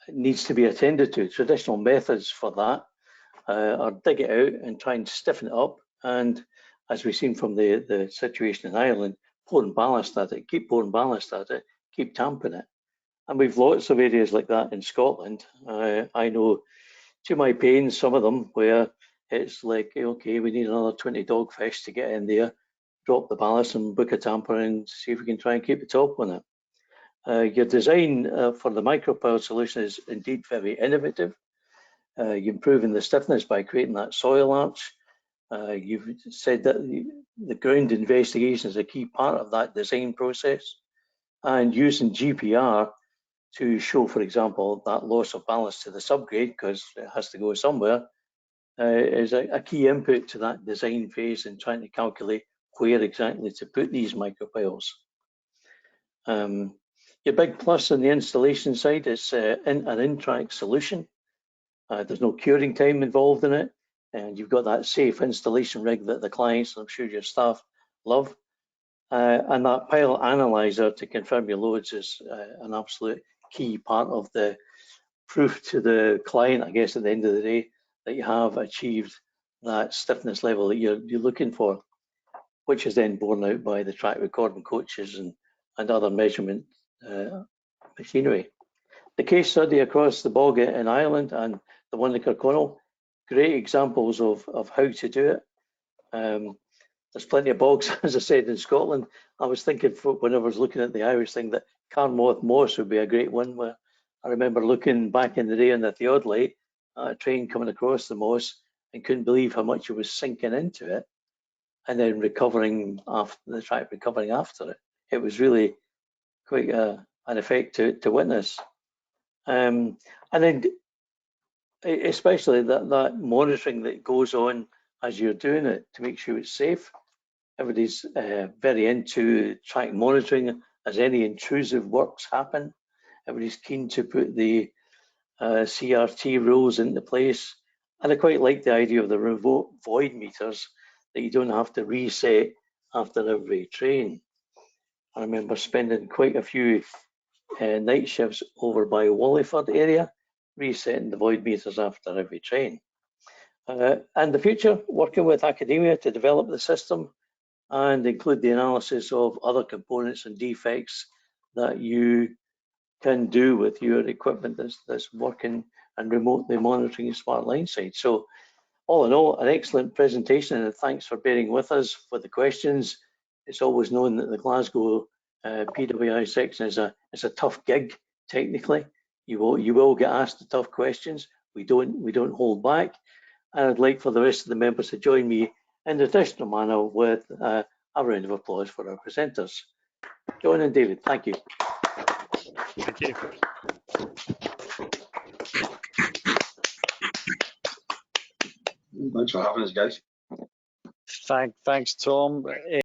needs to be attended to. Traditional methods for that are dig it out and try and stiffen it up, and as we've seen from the situation in Ireland, pouring ballast at it, keep pouring ballast at it, keep tamping it. And we've lots of areas like that in Scotland. I know, to my pain, some of them where it's like, okay, we need another 20 dogfish to get in there, drop the ballast and book a tamper and see if we can try and keep the top on it. Your design for the micropile solution is indeed very innovative. You're improving the stiffness by creating that soil arch. You've said that the ground investigation is a key part of that design process, and using GPR to show, for example, that loss of ballast to the subgrade, because it has to go somewhere, is a key input to that design phase in trying to calculate where exactly to put these micropiles. Your big plus on the installation side is an in-track solution. There's no curing time involved in it, and you've got that safe installation rig that the clients, and I'm sure your staff, love. And that pile analyzer to confirm your loads is an absolute key part of the proof to the client, I guess, at the end of the day, that you have achieved that stiffness level that you're looking for, which is then borne out by the track recording coaches and other measurement machinery. The case study across the bog in Ireland and the one in Kirkconnell, great examples of how to do it. There's plenty of bogs, as I said, in Scotland. I was thinking when I was looking at the Irish thing that Carnmoth Moss would be a great one, where I remember looking back in the day on the theodolite, a train coming across the moss, and couldn't believe how much it was sinking into it, and then recovering after the track, recovering after it. It was really quite an effect to witness. And then especially that monitoring that goes on as you're doing it to make sure it's safe. Everybody's very into track monitoring as any intrusive works happen. Everybody's keen to put the CRT rules into place. And I quite like the idea of the remote void meters that you don't have to reset after every train. I remember spending quite a few night shifts over by Walliford area, resetting the void meters after every train. And the future, working with academia to develop the system and include the analysis of other components and defects that you can do with your equipment that's working and remotely monitoring your smart line side. So all in all, an excellent presentation, and thanks for bearing with us for the questions. It's always known that the Glasgow PWI section is a tough gig technically. You will get asked the tough questions. We don't hold back. And I'd like for the rest of the members to join me in the traditional manner with a round of applause for our presenters. John and David, thank you. Thank you. Thanks for having us, guys. Thanks, Tom.